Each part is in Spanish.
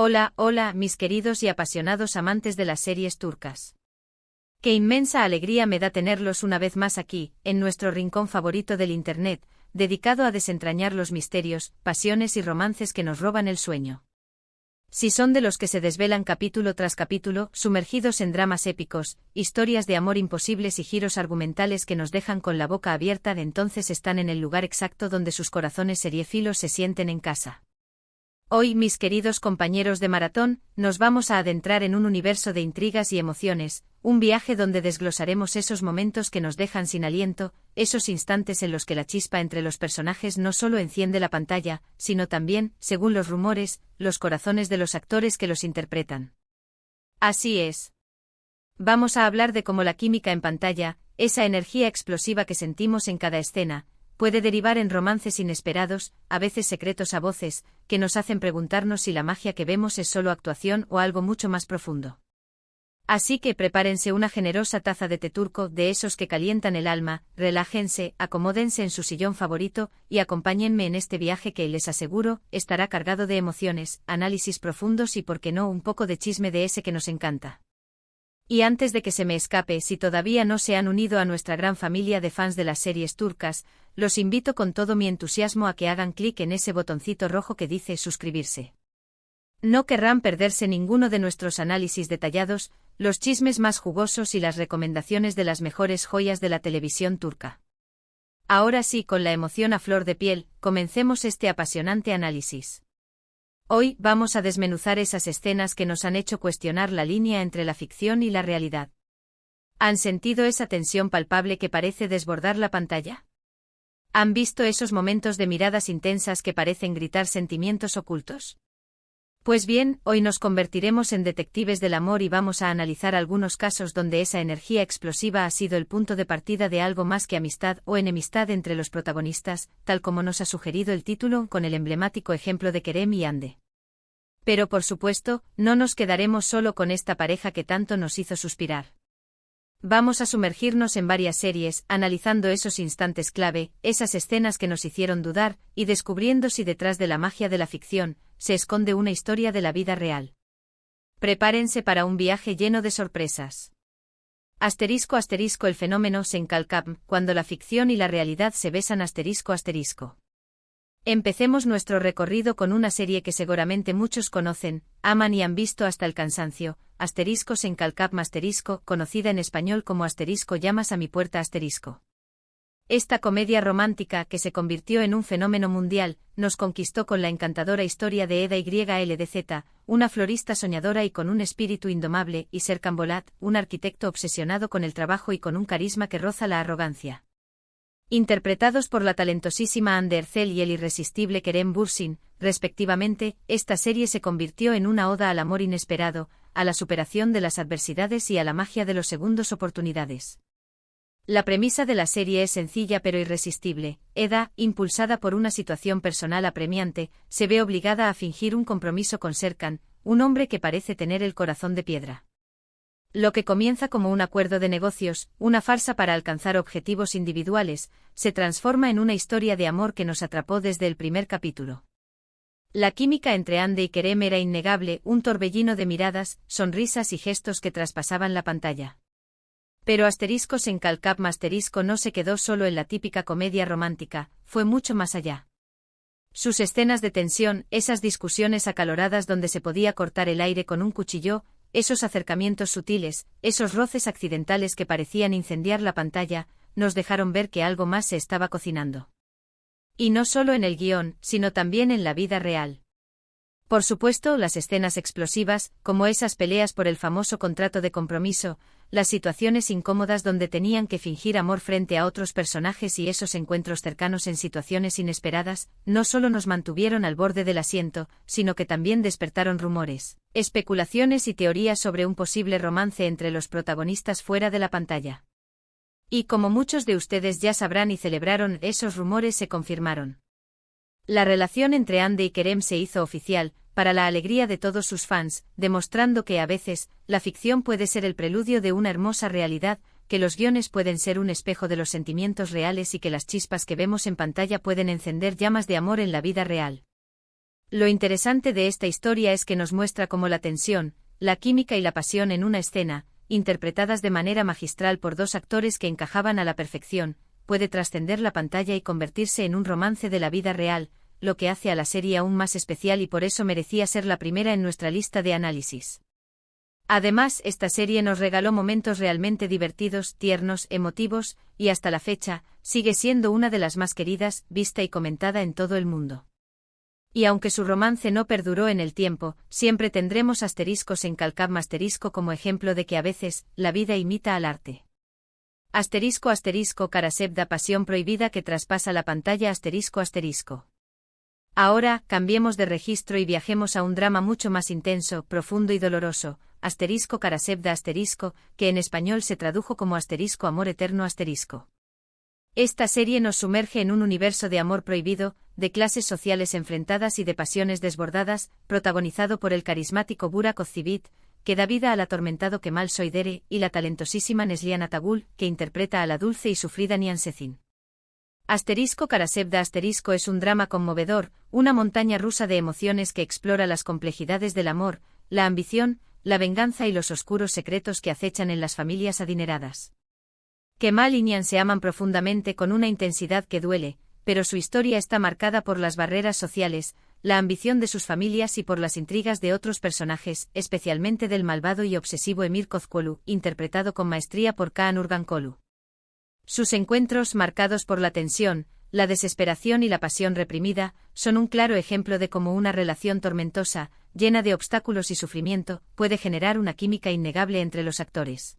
Hola, hola, mis queridos y apasionados amantes de las series turcas. Qué inmensa alegría me da tenerlos una vez más aquí, en nuestro rincón favorito del Internet, dedicado a desentrañar los misterios, pasiones y romances que nos roban el sueño. Si son de los que se desvelan capítulo tras capítulo, sumergidos en dramas épicos, historias de amor imposibles y giros argumentales que nos dejan con la boca abierta, entonces están en el lugar exacto donde sus corazones seriéfilos se sienten en casa. Hoy, mis queridos compañeros de maratón, nos vamos a adentrar en un universo de intrigas y emociones, un viaje donde desglosaremos esos momentos que nos dejan sin aliento, esos instantes en los que la chispa entre los personajes no solo enciende la pantalla, sino también, según los rumores, los corazones de los actores que los interpretan. Así es. Vamos a hablar de cómo la química en pantalla, esa energía explosiva que sentimos en cada escena, puede derivar en romances inesperados, a veces secretos a voces, que nos hacen preguntarnos si la magia que vemos es solo actuación o algo mucho más profundo. Así que prepárense una generosa taza de té turco, de esos que calientan el alma, relájense, acomódense en su sillón favorito, y acompáñenme en este viaje que, les aseguro, estará cargado de emociones, análisis profundos y, por qué no, un poco de chisme de ese que nos encanta. Y antes de que se me escape, si todavía no se han unido a nuestra gran familia de fans de las series turcas, los invito con todo mi entusiasmo a que hagan clic en ese botoncito rojo que dice suscribirse. No querrán perderse ninguno de nuestros análisis detallados, los chismes más jugosos y las recomendaciones de las mejores joyas de la televisión turca. Ahora sí, con la emoción a flor de piel, comencemos este apasionante análisis. Hoy vamos a desmenuzar esas escenas que nos han hecho cuestionar la línea entre la ficción y la realidad. ¿Han sentido esa tensión palpable que parece desbordar la pantalla? ¿Han visto esos momentos de miradas intensas que parecen gritar sentimientos ocultos? Pues bien, hoy nos convertiremos en detectives del amor y vamos a analizar algunos casos donde esa energía explosiva ha sido el punto de partida de algo más que amistad o enemistad entre los protagonistas, tal como nos ha sugerido el título con el emblemático ejemplo de Kerem y Hande. Pero por supuesto, no nos quedaremos solo con esta pareja que tanto nos hizo suspirar. Vamos a sumergirnos en varias series, analizando esos instantes clave, esas escenas que nos hicieron dudar, y descubriendo si detrás de la magia de la ficción, se esconde una historia de la vida real. Prepárense para un viaje lleno de sorpresas. Asterisco asterisco el fenómeno Senkalkam, cuando la ficción y la realidad se besan asterisco asterisco. Empecemos nuestro recorrido con una serie que seguramente muchos conocen, aman y han visto hasta el cansancio, asterisco Senkalkam asterisco, conocida en español como asterisco llamas a mi puerta asterisco. Esta comedia romántica, que se convirtió en un fenómeno mundial, nos conquistó con la encantadora historia de Eda YLDZ, una florista soñadora y con un espíritu indomable, y Serkan Bolat, un arquitecto obsesionado con el trabajo y con un carisma que roza la arrogancia. Interpretados por la talentosísima Hande Erçel y el irresistible Kerem Bürsin, respectivamente, esta serie se convirtió en una oda al amor inesperado, a la superación de las adversidades y a la magia de los segundos oportunidades. La premisa de la serie es sencilla pero irresistible. Eda, impulsada por una situación personal apremiante, se ve obligada a fingir un compromiso con Serkan, un hombre que parece tener el corazón de piedra. Lo que comienza como un acuerdo de negocios, una farsa para alcanzar objetivos individuales, se transforma en una historia de amor que nos atrapó desde el primer capítulo. La química entre Hande y Kerem era innegable, un torbellino de miradas, sonrisas y gestos que traspasaban la pantalla. Pero asterisco Senkalkam asterisco no se quedó solo en la típica comedia romántica, fue mucho más allá. Sus escenas de tensión, esas discusiones acaloradas donde se podía cortar el aire con un cuchillo, esos acercamientos sutiles, esos roces accidentales que parecían incendiar la pantalla, nos dejaron ver que algo más se estaba cocinando. Y no solo en el guión, sino también en la vida real. Por supuesto, las escenas explosivas, como esas peleas por el famoso contrato de compromiso, las situaciones incómodas donde tenían que fingir amor frente a otros personajes y esos encuentros cercanos en situaciones inesperadas, no solo nos mantuvieron al borde del asiento, sino que también despertaron rumores, especulaciones y teorías sobre un posible romance entre los protagonistas fuera de la pantalla. Y como muchos de ustedes ya sabrán y celebraron, esos rumores se confirmaron. La relación entre Hande y Kerem se hizo oficial, para la alegría de todos sus fans, demostrando que a veces, la ficción puede ser el preludio de una hermosa realidad, que los guiones pueden ser un espejo de los sentimientos reales y que las chispas que vemos en pantalla pueden encender llamas de amor en la vida real. Lo interesante de esta historia es que nos muestra cómo la tensión, la química y la pasión en una escena, interpretadas de manera magistral por dos actores que encajaban a la perfección, puede trascender la pantalla y convertirse en un romance de la vida real, lo que hace a la serie aún más especial y por eso merecía ser la primera en nuestra lista de análisis. Además, esta serie nos regaló momentos realmente divertidos, tiernos, emotivos, y hasta la fecha, sigue siendo una de las más queridas, vista y comentada en todo el mundo. Y aunque su romance no perduró en el tiempo, siempre tendremos asteriscos en Calcam asterisco como ejemplo de que a veces, la vida imita al arte. Asterisco asterisco Karasevda pasión prohibida que traspasa la pantalla asterisco asterisco. Ahora, cambiemos de registro y viajemos a un drama mucho más intenso, profundo y doloroso, asterisco Karasevda asterisco, que en español se tradujo como asterisco amor eterno asterisco. Esta serie nos sumerge en un universo de amor prohibido, de clases sociales enfrentadas y de pasiones desbordadas, protagonizado por el carismático Burak Özçivit, que da vida al atormentado Kemal Soydere, y la talentosísima Neslihan Atagul, que interpreta a la dulce y sufrida Nihan Sezin. Asterisco Karasevda asterisco es un drama conmovedor, una montaña rusa de emociones que explora las complejidades del amor, la ambición, la venganza y los oscuros secretos que acechan en las familias adineradas. Kemal y Nihan se aman profundamente con una intensidad que duele, pero su historia está marcada por las barreras sociales, la ambición de sus familias y por las intrigas de otros personajes, especialmente del malvado y obsesivo Emir Kozkolu, interpretado con maestría por Kaan Urgankolu. Sus encuentros, marcados por la tensión, la desesperación y la pasión reprimida, son un claro ejemplo de cómo una relación tormentosa, llena de obstáculos y sufrimiento, puede generar una química innegable entre los actores.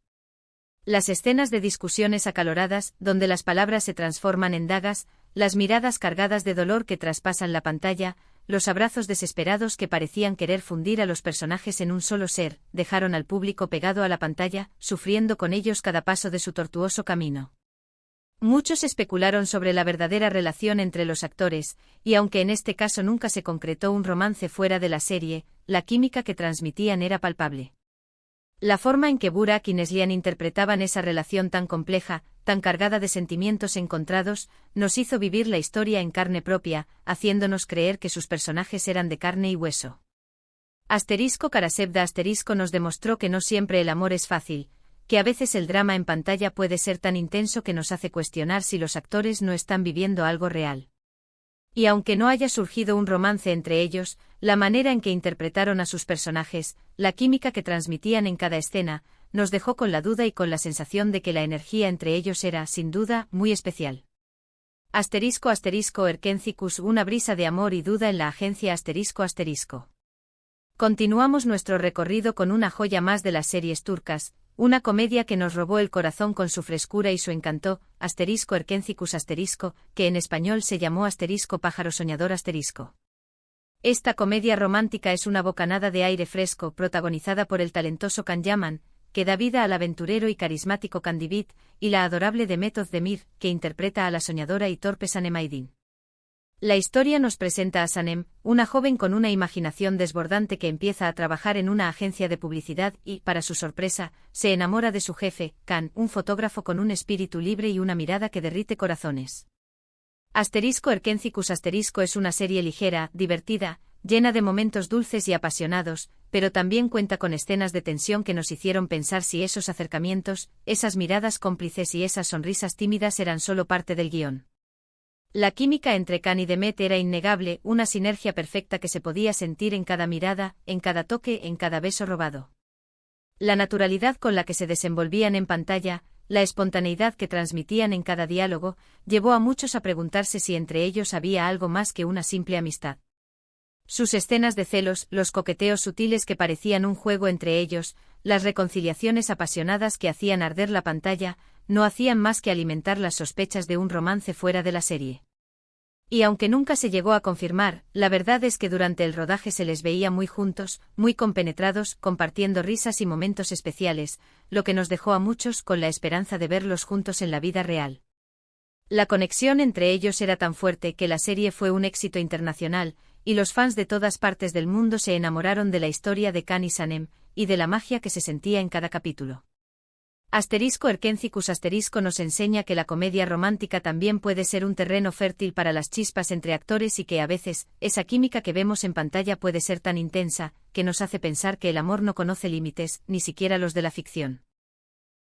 Las escenas de discusiones acaloradas, donde las palabras se transforman en dagas, las miradas cargadas de dolor que traspasan la pantalla, los abrazos desesperados que parecían querer fundir a los personajes en un solo ser, dejaron al público pegado a la pantalla, sufriendo con ellos cada paso de su tortuoso camino. Muchos especularon sobre la verdadera relación entre los actores, y aunque en este caso nunca se concretó un romance fuera de la serie, la química que transmitían era palpable. La forma en que Burak y Neslihan interpretaban esa relación tan compleja, tan cargada de sentimientos encontrados, nos hizo vivir la historia en carne propia, haciéndonos creer que sus personajes eran de carne y hueso. Asterisco Karasevda asterisco nos demostró que no siempre el amor es fácil, que a veces el drama en pantalla puede ser tan intenso que nos hace cuestionar si los actores no están viviendo algo real. Y aunque no haya surgido un romance entre ellos, la manera en que interpretaron a sus personajes, la química que transmitían en cada escena, nos dejó con la duda y con la sensación de que la energía entre ellos era, sin duda, muy especial. Asterisco asterisco Erkencikus una brisa de amor y duda en la agencia asterisco asterisco. Continuamos nuestro recorrido con una joya más de las series turcas, una comedia que nos robó el corazón con su frescura y su encanto, asterisco Erkencikus asterisco, que en español se llamó asterisco pájaro soñador asterisco. Esta comedia romántica es una bocanada de aire fresco protagonizada por el talentoso Can Yaman, que da vida al aventurero y carismático Kandibit, y la adorable Demet Özdemir, que interpreta a la soñadora y torpe Sanem Aydin. La historia nos presenta a Sanem, una joven con una imaginación desbordante que empieza a trabajar en una agencia de publicidad y, para su sorpresa, se enamora de su jefe, Can, un fotógrafo con un espíritu libre y una mirada que derrite corazones. Asterisco Erkencikus asterisco es una serie ligera, divertida, llena de momentos dulces y apasionados, pero también cuenta con escenas de tensión que nos hicieron pensar si esos acercamientos, esas miradas cómplices y esas sonrisas tímidas eran solo parte del guión. La química entre Can y Demet era innegable, una sinergia perfecta que se podía sentir en cada mirada, en cada toque, en cada beso robado. La naturalidad con la que se desenvolvían en pantalla, la espontaneidad que transmitían en cada diálogo, llevó a muchos a preguntarse si entre ellos había algo más que una simple amistad. Sus escenas de celos, los coqueteos sutiles que parecían un juego entre ellos, las reconciliaciones apasionadas que hacían arder la pantalla, no hacían más que alimentar las sospechas de un romance fuera de la serie. Y aunque nunca se llegó a confirmar, la verdad es que durante el rodaje se les veía muy juntos, muy compenetrados, compartiendo risas y momentos especiales, lo que nos dejó a muchos con la esperanza de verlos juntos en la vida real. La conexión entre ellos era tan fuerte que la serie fue un éxito internacional, y los fans de todas partes del mundo se enamoraron de la historia de Can y Sanem, y de la magia que se sentía en cada capítulo. Asterisco Erkencicus asterisco nos enseña que la comedia romántica también puede ser un terreno fértil para las chispas entre actores y que a veces, esa química que vemos en pantalla puede ser tan intensa, que nos hace pensar que el amor no conoce límites, ni siquiera los de la ficción.